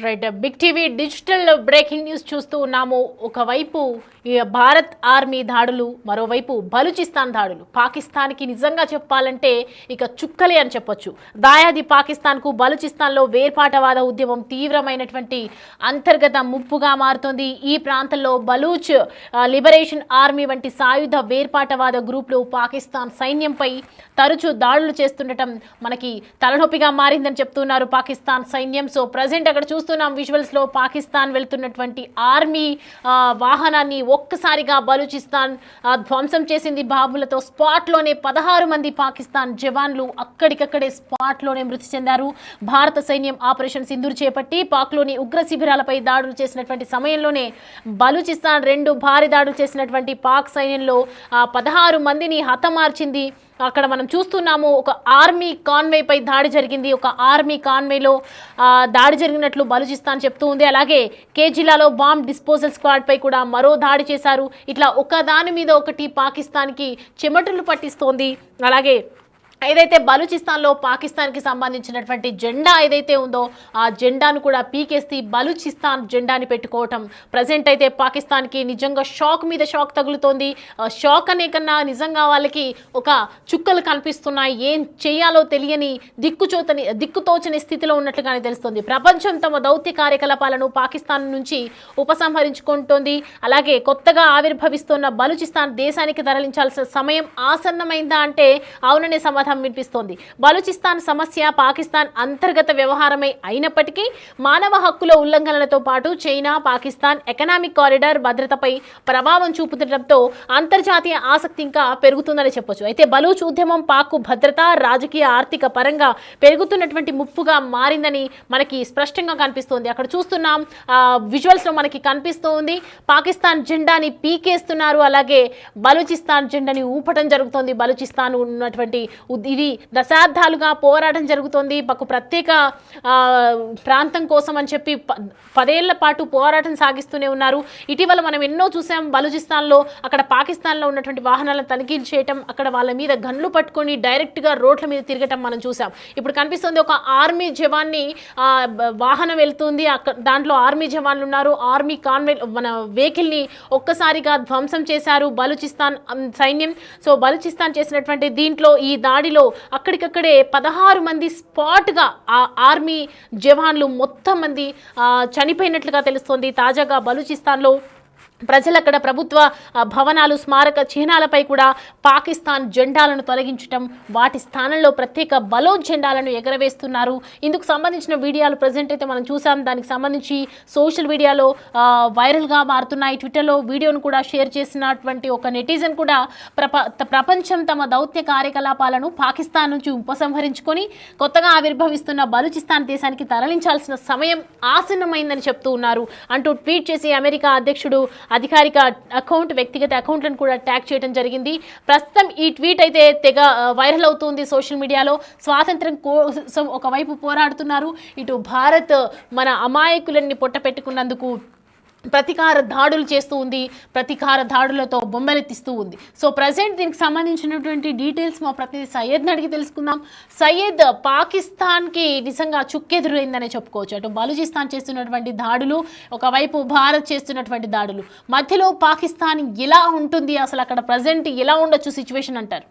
Right. Big TV digital breaking news చూస్తూ ఉన్నాము. ఒకవైపు ఈ భారత్ ఆర్మీ దాడులు, మరోవైపు బలూచిస్తాన్ దాడులు. పాకిస్తాన్కి నిజంగా చెప్పాలంటే ఇక చుక్కలే అని చెప్పొచ్చు. దాయాది పాకిస్తాన్కు బలూచిస్తాన్లో వేర్పాటవాద ఉద్యమం తీవ్రమైనటువంటి అంతర్గత ముప్పుగా మారుతోంది. ఈ ప్రాంతంలో బలూచ్ లిబరేషన్ ఆర్మీ వంటి సాయుధ వేర్పాటవాద గ్రూపులు పాకిస్తాన్ సైన్యంపై తరచూ దాడులు చేస్తుండటం మనకి తలనొప్పిగా మారిందని చెప్తున్నారు పాకిస్తాన్ సైన్యం. సో ప్రజెంట్ అక్కడ చూస్తున్నాం విజువల్స్ లో పాకిస్తాన్ వెళ్తున్నటువంటి ఆర్మీ వాహనాన్ని ఒక్కసారిగా బలూచిస్తాన్ ధ్వంసం చేసింది బాంబులతో. స్పాట్ లోనే 16 మంది పాకిస్తాన్ జవాన్లు అక్కడికక్కడే స్పాట్ లోనే మృతి చెందారు. భారత సైన్యం ఆపరేషన్ సింధూర్ చేపట్టి పాక్లోని ఉగ్ర శిబిరాలపై దాడులు చేసినటువంటి సమయంలోనే బలూచిస్తాన్ 2 భారీ దాడులు చేసినటువంటి పాక్ సైన్యంలో 16 మందిని హతమార్చింది. అక్కడ మనం చూస్తున్నాము ఒక ఆర్మీ కాన్వేపై దాడి జరిగింది. ఒక ఆర్మీ కాన్వేలో దాడి జరిగినట్లు బలూచిస్తాన్ చెప్తూ ఉంది. అలాగే కే జిల్లాలో బాంబ్ డిస్పోజల్ స్క్వాడ్ పై కూడా మరో దాడి చేశారు. ఇట్లా ఒకదాని మీద ఒకటి పాకిస్తాన్కి చెమటలు పట్టిస్తోంది. అలాగే ఏదైతే బలూచిస్తాన్లో పాకిస్తాన్కి సంబంధించినటువంటి జెండా ఏదైతే ఉందో ఆ జెండాను కూడా పీకేసి బలూచిస్తాన్ జెండాని పెట్టుకోవటం ప్రజెంట్ అయితే పాకిస్తాన్కి నిజంగా షాక్ మీద షాక్ తగులుతోంది. షాక్ అనే కన్నా నిజంగా వాళ్ళకి ఒక చుక్కలు కనిపిస్తున్నాయి. ఏం చేయాలో తెలియని దిక్కుతోచని స్థితిలో ఉన్నట్లుగానే తెలుస్తుంది. ప్రపంచం తమ దౌత్య కార్యకలాపాలను పాకిస్తాన్ నుంచి ఉపసంహరించుకుంటోంది. అలాగే కొత్తగా ఆవిర్భవిస్తున్న బలూచిస్తాన్ దేశానికి తరలించాల్సిన సమయం ఆసన్నమైందా అంటే అవుననే సమాధానం వినిపిస్తోంది. బలూచిస్తాన్ సమస్య పాకిస్తాన్ అంతర్గత వ్యవహారమే అయినప్పటికీ మానవ హక్కుల ఉల్లంఘనలతో పాటు చైనా పాకిస్తాన్ ఎకనామిక్ కారిడార్ భద్రతపై ప్రభావం చూపుతుండటంతో అంతర్జాతీయ ఆసక్తి ఇంకా పెరుగుతుందని చెప్పొచ్చు. అయితే బలూచ్ ఉద్యమం పాక్ భద్రత రాజకీయ ఆర్థిక పరంగా పెరుగుతున్నటువంటి ముప్పుగా మారిందని మనకి స్పష్టంగా కనిపిస్తోంది. అక్కడ చూస్తున్నాం విజువల్స్ లో మనకి కనిపిస్తోంది పాకిస్తాన్ జెండాని పీకేస్తున్నారు. అలాగే బలూచిస్తాన్ జెండాని ఊపటం జరుగుతోంది. బలూచిస్తాన్ ఉన్నటువంటి ఇది దశాబ్దాలుగా పోరాటం జరుగుతోంది. మాకు ప్రత్యేక ప్రాంతం కోసం అని చెప్పి 10 ఏళ్ల పాటు పోరాటం సాగిస్తూనే ఉన్నారు. ఇటీవల మనం ఎన్నో చూసాం బలూచిస్తాన్లో అక్కడ పాకిస్తాన్లో ఉన్నటువంటి వాహనాలను తనిఖీలు చేయటం, అక్కడ వాళ్ళ మీద గన్లు పట్టుకొని డైరెక్ట్గా రోడ్ల మీద తిరగటం మనం చూసాం. ఇప్పుడు కనిపిస్తుంది ఒక ఆర్మీ జవాన్ని వాహనం వెళ్తుంది, దాంట్లో ఆర్మీ జవాన్లు ఉన్నారు. ఆర్మీ కాన్వే మన వెహికల్ని ఒక్కసారిగా ధ్వంసం చేశారు బలూచిస్తాన్ సైన్యం. సో బలూచిస్తాన్ చేసినటువంటి దీంట్లో ఈ దాడిలో అక్కడికక్కడే 16 మంది స్పాట్గా ఆ ఆర్మీ జవాన్లు మొత్తం మంది చనిపోయినట్లుగా తెలుస్తోంది. తాజాగా బలూచిస్తాన్లో ప్రజలు అక్కడ ప్రభుత్వ భవనాలు స్మారక చిహ్నాలపై కూడా పాకిస్తాన్ జెండాలను తొలగించడం, వాటి స్థానంలో ప్రత్యేక బలోచ్ జెండాలను ఎగరవేస్తున్నారు. ఇందుకు సంబంధించిన వీడియోలు ప్రజెంట్ అయితే మనం చూసాం. దానికి సంబంధించి సోషల్ మీడియాలో వైరల్గా మారుతున్నాయి. ట్విట్టర్లో వీడియోను కూడా షేర్ చేసినటువంటి ఒక నెటిజన్ కూడా ప్రపంచం తమ దౌత్య కార్యకలాపాలను పాకిస్తాన్ నుంచి ఉపసంహరించుకొని కొత్తగా ఆవిర్భవిస్తున్న బలూచిస్తాన్ దేశానికి తరలించాల్సిన సమయం ఆసన్నమైందని చెప్తూ ఉన్నారు అంటూ ట్వీట్ చేసి అమెరికా అధ్యక్షుడు అధికారిక అకౌంట్ వ్యక్తిగత అకౌంట్లను కూడా ట్యాగ్ చేయడం జరిగింది. ప్రస్తుతం ఈ ట్వీట్ అయితే తెగ వైరల్ అవుతుంది సోషల్ మీడియాలో. స్వాతంత్రం కోసం ఒకవైపు పోరాడుతున్నారు, ఇటు భారత్ మన అమాయకులన్నీ పొట్ట పెట్టుకున్నందుకు ప్రతీకార దాడులు చేస్తూ ఉంది, ప్రతీకార దాడులతో బొమ్మలెత్తిస్తూ ఉంది. సో ప్రజెంట్ దీనికి సంబంధించినటువంటి డీటెయిల్స్ మా ప్రతినిధి సయ్యద్ని అడిగి తెలుసుకుందాం. సయ్యద్, పాకిస్తాన్కి నిజంగా చుక్కెదురైందనే చెప్పుకోవచ్చు. అటు బలూచిస్తాన్ చేస్తున్నటువంటి దాడులు, ఒకవైపు భారత్ చేస్తున్నటువంటి దాడులు, మధ్యలో పాకిస్తాన్ ఎలా ఉంటుంది, అసలు అక్కడ ప్రజెంట్ ఎలా ఉండొచ్చు సిచ్యువేషన్ అంటారు?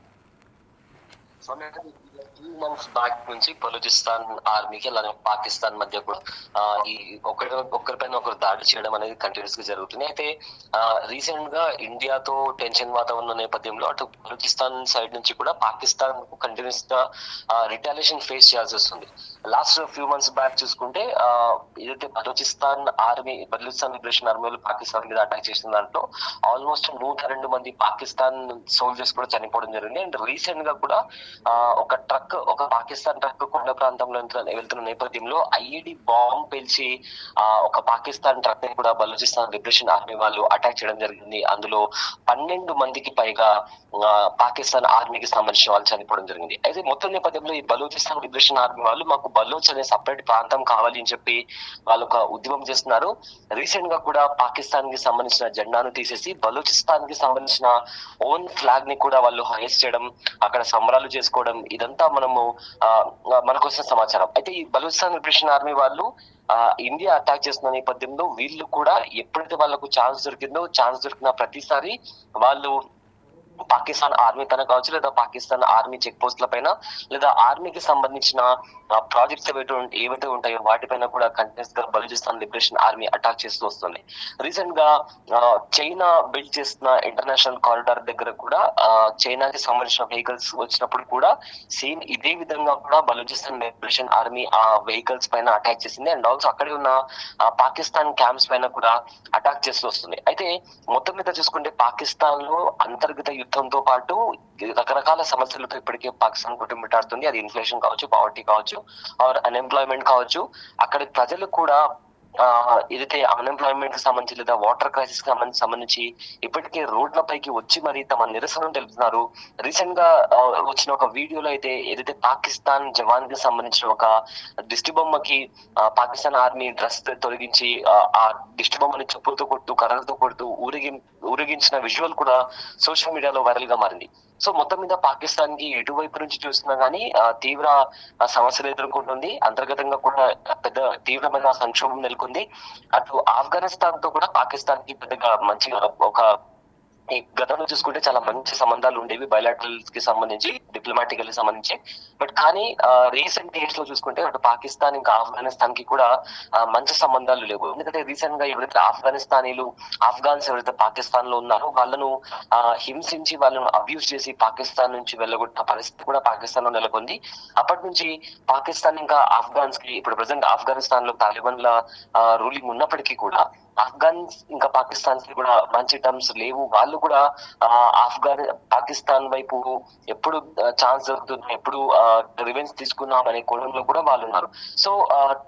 మంత్స్ బ్యాక్ నుంచి బలూచిస్తాన్ ఆర్మీకి అలాగే పాకిస్తాన్ మధ్య కూడా ఈ ఒకరిపైన ఒకరు దాడి చేయడం అనేది కంటిన్యూస్ గా జరుగుతుంది. అయితే రీసెంట్ గా ఇండియాతో టెన్షన్ వాతావరణం నేపథ్యంలో అటు బలూచిస్తాన్ సైడ్ నుంచి కూడా పాకిస్తాన్ కంటిన్యూస్ గా రిటాలియేషన్ ఫేస్ చేయాల్సి వస్తుంది. లాస్ట్ ఫ్యూ మంత్స్ బ్యాక్ చూసుకుంటే ఏదైతే బలూచిస్తాన్ లిబరేషన్ ఆర్మీ వాళ్ళు పాకిస్తాన్ మీద అటాక్ చేసిన దాంట్లో ఆల్మోస్ట్ 102 మంది పాకిస్తాన్ సోల్జర్స్ కూడా చనిపోవడం జరిగింది. అండ్ రీసెంట్ గా కూడా ఒక పాకిస్తాన్ ట్రక్ కొండ ప్రాంతంలో వెళ్తున్న నేపథ్యంలో ఐఈడి బాంబ్ పేల్చి ఒక పాకిస్తాన్ ట్రక్ ని కూడా బలూచిస్తాన్ లిబరేషన్ ఆర్మీ వాళ్ళు అటాక్ చేయడం జరిగింది. అందులో 12 మందికి పైగా పాకిస్తాన్ ఆర్మీకి సంబంధించిన వాళ్ళు చనిపోవడం జరిగింది. అయితే మొత్తం నేపథ్యంలో ఈ బలూచిస్తాన్ లిబరేషన్ ఆర్మీ వాళ్ళు మాకు బలూచ్ అనే సపరేట్ ప్రాంతం కావాలి అని చెప్పి వాళ్ళు ఒక ఉద్యమం చేస్తున్నారు. రీసెంట్ గా కూడా పాకిస్తాన్ కి సంబంధించిన జెండాను తీసేసి బలూచిస్తాన్ కి సంబంధించిన ఓన్ ఫ్లాగ్ ని కూడా వాళ్ళు హైస్ట్ చేయడం, అక్కడ సంబరాలు చేసుకోవడం, ఇదంతా మనకు వచ్చిన సమాచారం. అయితే ఈ బలూచిస్తాన్ లిబరేషన్ ఆర్మీ వాళ్ళు ఇండియా అటాక్ చేస్తున్న నేపథ్యంలో వీళ్ళు కూడా ఎప్పుడైతే వాళ్ళకు ఛాన్స్ దొరికిన ప్రతిసారి వాళ్ళు పాకిస్తాన్ ఆర్మీ పైన కావచ్చు, లేదా పాకిస్తాన్ ఆర్మీ చెక్ పోస్ట్ల పైన, లేదా ఆర్మీకి సంబంధించిన ప్రాజెక్ట్స్ ఏవైతే ఉంటాయో వాటిపైన కూడా కంటిన్యూస్ గా బలూచిస్తాన్ లిబరేషన్ ఆర్మీ అటాక్ చేస్తూ వస్తుంది. రీసెంట్ గా చైనా బిల్డ్ చేస్తున్న ఇంటర్నేషనల్ కారిడార్ దగ్గర కూడా చైనాకి సంబంధించిన వెహికల్స్ వచ్చినప్పుడు కూడా సేమ్ ఇదే విధంగా కూడా బలూచిస్తాన్ లిబరేషన్ ఆర్మీ ఆ వెహికల్స్ పైన అటాక్ చేసింది. అండ్ ఆల్సో అక్కడే ఉన్న పాకిస్తాన్ క్యాంప్స్ పైన కూడా అటాక్ చేస్తూ వస్తుంది. అయితే మొత్తం మీద చూసుకుంటే పాకిస్తాన్ లో అంతర్గత యుద్ధంతో పాటు రకరకాల సమస్యలతో ఇప్పటికే పాకిస్తాన్ కుటుంబిటాడుతుంది. అది ఇన్ఫ్లేషన్ కావచ్చు, పావర్టీ కావచ్చు, ఆర్ అన్ఎంప్లాయ్మెంట్ కావచ్చు. అక్కడ ప్రజలు కూడా ఏదైతే అన్ఎంప్లాయ్మెంట్ కి సంబంధించి లేదా వాటర్ క్రైసిస్ కి సంబంధించి ఇప్పటికే రోడ్లపైకి వచ్చి మరి తమ నిరసన తెలుపుతున్నారు. రీసెంట్ గా వచ్చిన ఒక వీడియోలో అయితే ఏదైతే పాకిస్తాన్ జవాన్ కి సంబంధించిన ఒక దిష్టి బొమ్మకి పాకిస్తాన్ ఆర్మీ డ్రెస్ తొలగించి ఆ దిష్టి బొమ్మని చెప్పులతో కొడుతూ కర్రలతో కొడుతూ ఊరేగించిన విజువల్ కూడా సోషల్ మీడియాలో వైరల్ గా మారింది. సో మొత్తం మీద పాకిస్తాన్ కి ఎటువైపు నుంచి చూసినా గానీ తీవ్ర సమస్యలు ఎదుర్కొంటుంది. అంతర్గతంగా కూడా పెద్ద తీవ్రమైన సంక్షోభం నెలకొంది. అటు ఆఫ్ఘనిస్తాన్ తో కూడా పాకిస్తాన్ కి పెద్దగా మంచిగా ఒక ఈ గతంలో చూసుకుంటే చాలా మంచి సంబంధాలు ఉండేవి బయలాటరల్ కి సంబంధించి, డిప్లొమాటికల్ కి సంబంధించి. బట్ కానీ రీసెంట్ డేస్ లో చూసుకుంటే అటు పాకిస్తాన్ ఇంకా ఆఫ్ఘనిస్తాన్ కి కూడా మంచి సంబంధాలు లేవు. ఎందుకంటే రీసెంట్ గా ఎవరైతే ఆఫ్ఘాన్స్ ఎవరైతే పాకిస్తాన్ లో ఉన్నారో వాళ్ళను హింసించి వాళ్ళను అబ్యూస్ చేసి పాకిస్తాన్ నుంచి వెళ్ళగొట్టిన పరిస్థితి కూడా పాకిస్తాన్ లో నెలకొంది. అప్పటి నుంచి పాకిస్తాన్ ఇంకా ఆఫ్ఘాన్స్ కి ఇప్పుడు ప్రెసెంట్ ఆఫ్ఘనిస్తాన్ లో తాలిబాన్ల రూలింగ్ ఉన్నప్పటికీ కూడా ఆఫ్ఘాన్స్ ఇంకా పాకిస్తాన్ కి కూడా మంచి టర్మ్స్ లేవు. వాళ్ళు కూడా పాకిస్తాన్ వైపు ఎప్పుడు ఛాన్స్ దొరుకుతుంది, ఎప్పుడు రివెంజ్ తీసుకున్నాం అనే కోణంలో కూడా వాళ్ళు ఉన్నారు. సో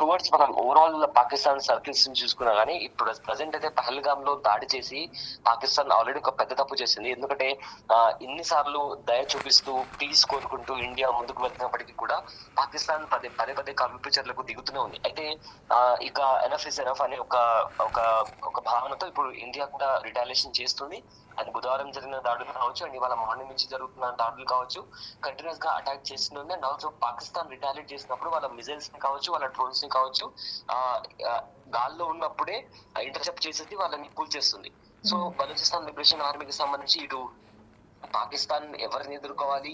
టువర్డ్స్ మనం ఓవరాల్ పాకిస్తాన్ సర్కిల్స్ ని చూసుకున్నా గానీ ఇప్పుడు ప్రెసెంట్ అయితే పహల్గామ్ లో దాడి చేసి పాకిస్తాన్ ఆల్రెడీ ఒక పెద్ద తప్పు చేసింది. ఎందుకంటే ఇన్నిసార్లు దయ చూపిస్తూ పీస్ కోరుకుంటూ ఇండియా ముందుకు వెళ్తున్నప్పటికీ కూడా పాకిస్తాన్ పదే కల్పు చర్యలకు దిగుతూనే ఉంది. అయితే ఇక ఎనఫ్ ఇస్ ఎనఫ్ అనే ఒక భావనతో ఇప్పుడు ఇండియా కూడా రిటాలియేషన్ చేస్తుంది. అది బుధవారం జరిగిన దాడులు కావచ్చు, అండ్ ఇవాళ మార్నింగ్ నుంచి జరుగుతున్న దాడులు కావచ్చు, కంటిన్యూస్ గా అటాక్ చేస్తుంది. అండ్ ఆల్సో పాకిస్తాన్ రిటాలియేట్ చేసినప్పుడు వాళ్ళ మిజైల్స్ ని కావచ్చు, వాళ్ళ డ్రోన్స్ ని కావచ్చు గాల్లో ఉన్నప్పుడే ఇంటర్సెప్ట్ చేసేది, వాళ్ళని కూల్ చేస్తుంది. సో బలూచిస్తాన్ లిబరేషన్ ఆర్మీకి సంబంధించి ఇటు పాకిస్తాన్ ఎవరిని ఎదుర్కోవాలి,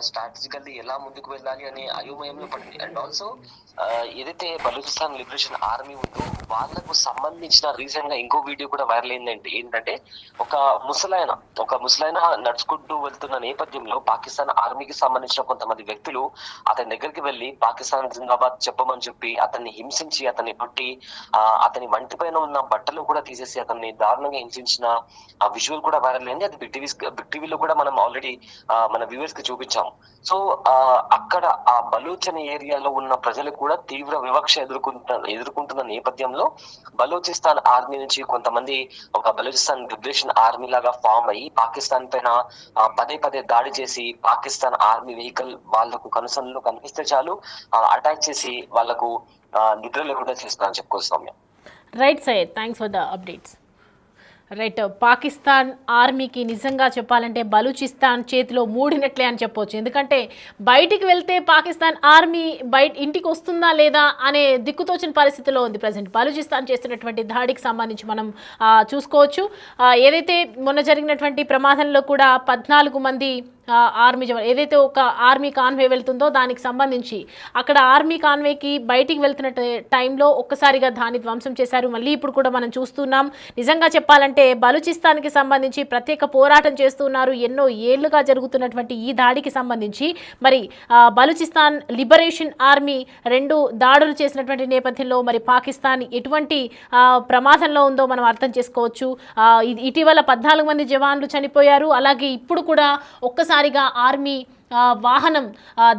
స్ట్రాటజికల్లీ ఎలా ముందుకు వెళ్ళాలి అనే అయోమయంలో పడింది. అండ్ ఆల్సో ఏదైతే బలూచిస్తాన్ లిబరేషన్ ఆర్మీ ఉందో వాళ్ళకు సంబంధించిన రీసెంట్ గా ఇంకో వీడియో కూడా వైరల్ ఏంటంటే ఒక ముసలాయన నడుచుకుంటూ వెళ్తున్న నేపథ్యంలో పాకిస్తాన్ ఆర్మీకి సంబంధించిన కొంతమంది వ్యక్తులు అతని దగ్గరికి వెళ్లి పాకిస్తాన్ జిందాబాద్ చెప్పమని చెప్పి అతన్ని హింసించి అతన్ని కొట్టి అతని వంటి పైన ఉన్న బట్టలు కూడా తీసేసి అతన్ని దారుణంగా హింసించిన ఆ విజువల్ కూడా వైరల్ అయింది. అది బిగ్ టీవీలో కూడా మనం ఆల్రెడీ మన వ్యూవర్స్ కి చూపించాము. సో అక్కడ ఆ బలూచన్ ఏరియాలో ఉన్న ప్రజలు కూడా తీవ్ర వివక్ష ఎదుర్కొంటున్న నేపథ్యంలో బలూచిస్తాన్ ఆర్మీ నుంచి కొంతమంది ఒక బలూచిస్తాన్ లిబరేషన్ ఆర్మీ లాగా ఫామ్ అయ్యి పాకిస్తాన్ పైన పదే దాడి చేసి పాకిస్తాన్ ఆర్మీ వెహికల్ వాళ్లకు కనుసనలో కనిపిస్తే చాలు అటాక్ చేసి వాళ్లకు నిద్ర లేకుండా చేస్తారని చెప్పుకోవచ్చు. Right Syed, thanks for the updates. Right, Pakistan ఆర్మీకి నిజంగా చెప్పాలంటే బలూచిస్తాన్ చేతిలో మూడినట్లే అని చెప్పొచ్చు. ఎందుకంటే బయటికి వెళ్తే పాకిస్తాన్ ఆర్మీ ఇంటికి వస్తుందా లేదా అనే దిక్కుతోచిన పరిస్థితిలో ఉంది ప్రజెంట్. బలూచిస్తాన్ చేస్తున్నటువంటి దాడికి సంబంధించి మనం చూసుకోవచ్చు. ఏదైతే మొన్న జరిగినటువంటి ప్రమాదంలో కూడా 14 మంది ఆర్మీ జవాన్, ఏదైతే ఒక ఆర్మీ కాన్వే వెళ్తుందో దానికి సంబంధించి అక్కడ ఆర్మీ కాన్వేకి బయటికి వెళ్తున్న టైంలో ఒక్కసారిగా దాన్ని ధ్వంసం చేశారు. మళ్ళీ ఇప్పుడు కూడా మనం చూస్తున్నాం. నిజంగా చెప్పాలంటే బలూచిస్తాన్కి సంబంధించి ప్రత్యేక పోరాటం చేస్తున్నారు. ఎన్నో ఏళ్లుగా జరుగుతున్నటువంటి ఈ దాడికి సంబంధించి మరి బలూచిస్తాన్ లిబరేషన్ ఆర్మీ 2 దాడులు చేసినటువంటి నేపథ్యంలో మరి పాకిస్తాన్ ఎటువంటి ప్రమాదంలో ఉందో మనం అర్థం చేసుకోవచ్చు. ఇటీవల 14 మంది జవాన్లు చనిపోయారు. అలాగే ఇప్పుడు కూడా ఒక్కసారిగా ఆర్మీ వాహనం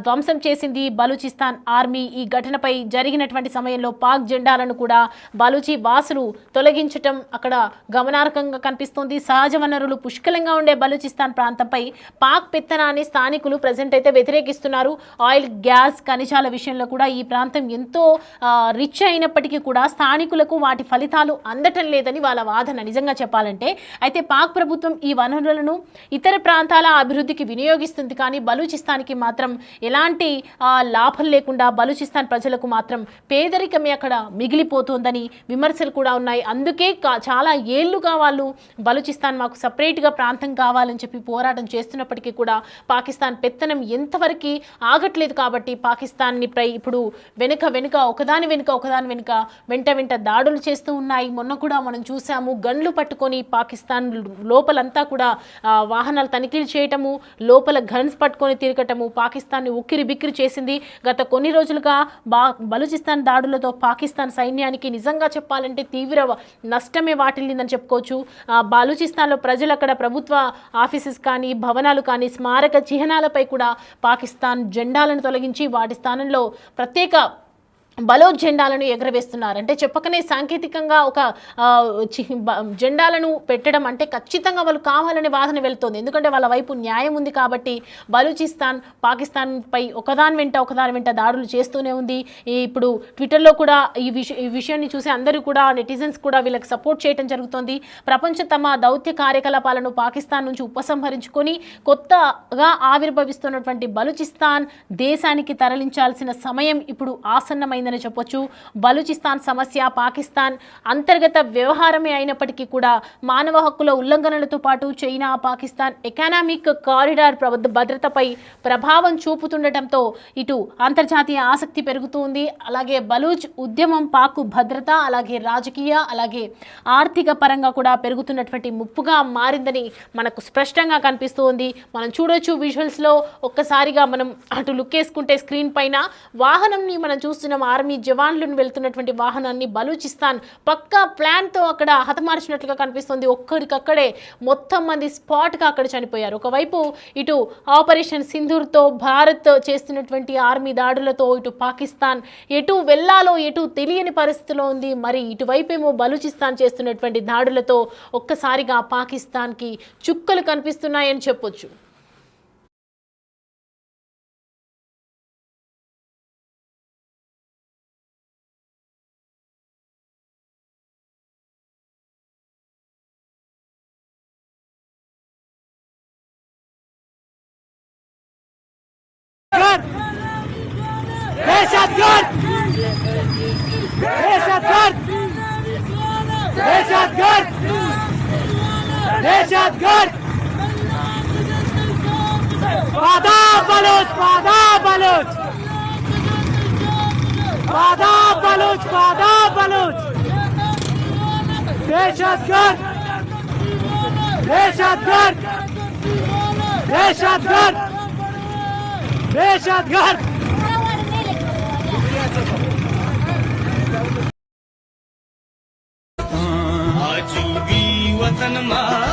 ధ్వంసం చేసింది బలూచిస్తాన్ ఆర్మీ. ఈ ఘటనపై జరిగినటువంటి సమయంలో పాక్ జెండాలను కూడా బలూచి వాసులు తొలగించటం అక్కడ గమనార్హంగా కనిపిస్తుంది. సహజ వనరులు పుష్కలంగా ఉండే బలూచిస్తాన్ ప్రాంతంపై పాక్ పెత్తనాన్ని స్థానికులు ప్రజెంట్ అయితే వ్యతిరేకిస్తున్నారు. ఆయిల్, గ్యాస్, ఖనిజాల విషయంలో కూడా ఈ ప్రాంతం ఎంతో రిచ్ అయినప్పటికీ కూడా స్థానికులకు వాటి ఫలితాలు అందటం లేదని వాళ్ళ వాదన నిజంగా చెప్పాలంటే. అయితే పాక్ ప్రభుత్వం ఈ వనరులను ఇతర ప్రాంతాల అభివృద్ధికి వినియోగిస్తుంది, కానీ బలూచిస్తాన్కి మాత్రం ఎలాంటి లాభం లేకుండా బలూచిస్తాన్ ప్రజలకు మాత్రం పేదరికమే అక్కడ మిగిలిపోతుందని విమర్శలు కూడా ఉన్నాయి. అందుకే చాలా ఏళ్లుగా వాళ్ళు బలూచిస్తాన్ మాకు సపరేట్గా ప్రాంతం కావాలని చెప్పి పోరాటం చేస్తున్నప్పటికీ కూడా పాకిస్తాన్ పెత్తనం ఎంతవరకు ఆగట్లేదు. కాబట్టి పాకిస్తాన్ని ఇప్పుడు వెనుక ఒకదాని వెంట దాడులు చేస్తూ ఉన్నాయి. మొన్న కూడా మనం చూసాము, గన్లు పట్టుకొని పాకిస్తాన్ లోపలంతా కూడా వాహనాలు తనిఖీలు చేయటము, లోపల గన్స్ పట్టుకొని తిరగటము పాకిస్తాన్ని ఉక్కిరి బిక్కిరి చేసింది. గత కొన్ని రోజులుగా బలూచిస్తాన్ దాడులతో పాకిస్తాన్ సైన్యానికి నిజంగా చెప్పాలంటే తీవ్ర నష్టమే వాటిల్లిందని చెప్పుకోవచ్చు. బలూచిస్తాన్లో ప్రజలు అక్కడ ప్రభుత్వ ఆఫీసెస్ కానీ భవనాలు కానీ స్మారక చిహ్నాలపై కూడా పాకిస్తాన్ జెండాలను తొలగించి వాటి స్థానంలో ప్రత్యేక బలోచ్ జెండాలను ఎగరవేస్తున్నారు. అంటే చెప్పకనే సాంకేతికంగా ఒక జెండాలను పెట్టడం అంటే ఖచ్చితంగా వాళ్ళు కావాలనే వాదన వెళ్తుంది. ఎందుకంటే వాళ్ళ వైపు న్యాయం ఉంది కాబట్టి బలూచిస్తాన్ పాకిస్తాన్ పై ఒకదాని వెంట దాడులు చేస్తూనే ఉంది. ఇప్పుడు ట్విట్టర్లో కూడా ఈ విషయాన్ని చూసి అందరూ కూడా నెటిజన్స్ కూడా వీళ్ళకి సపోర్ట్ చేయడం జరుగుతుంది. ప్రపంచ తమ దౌత్య కార్యకలాపాలను పాకిస్తాన్ నుంచి ఉపసంహరించుకొని కొత్తగా ఆవిర్భవిస్తున్నటువంటి బలూచిస్తాన్ దేశానికి తరలించాల్సిన సమయం ఇప్పుడు ఆసన్నమైంది చెప్పొచ్చు. బలూచిస్తాన్ సమస్య పాకిస్తాన్ అంతర్గత వ్యవహారమే అయినప్పటికీ కూడా మానవ హక్కుల ఉల్లంఘనలతో పాటు చైనా పాకిస్తాన్ ఎకనామిక్ కారిడార్ భద్రతపై ప్రభావం చూపుతుండటంతో ఇటు అంతర్జాతీయ ఆసక్తి పెరుగుతుంది. అలాగే బలూచ్ ఉద్యమం పాకు భద్రత అలాగే రాజకీయ అలాగే ఆర్థిక పరంగా కూడా పెరుగుతున్నటువంటి ముప్పుగా మారిందని మనకు స్పష్టంగా కనిపిస్తుంది. మనం చూడొచ్చు విజువల్స్లో ఒక్కసారిగా మనం అటు లుక్ వేసుకుంటే స్క్రీన్ పైన వాహనంని మనం చూస్తున్నాం. ఆర్మీ జవాన్లను వెళ్తున్నటువంటి వాహనాన్ని బలూచిస్తాన్ పక్కా ప్లాన్తో అక్కడ హతమార్చినట్లుగా కనిపిస్తుంది. ఒక్కడికక్కడే మొత్తం మంది స్పాట్గా అక్కడ చనిపోయారు. ఒకవైపు ఇటు ఆపరేషన్ సింధూర్తో భారత్ చేస్తున్నటువంటి ఆర్మీ దాడులతో ఇటు పాకిస్తాన్ ఎటు వెళ్లాలో ఎటు తెలియని పరిస్థితిలో ఉంది. మరి ఇటువైపేమో బలూచిస్తాన్ చేస్తున్నటువంటి దాడులతో ఒక్కసారిగా పాకిస్తాన్కి చుక్కలు కనిపిస్తున్నాయని చెప్పొచ్చు. दहशतगर्द दहशतगर्द दहशतगर्द दहशतगर्द वादा बलूच वादा बलूच वादा बलूच वादा बलूच दहशतगर्द दहशतगर्द दहशतगर्द दहशतगर्द वतन मा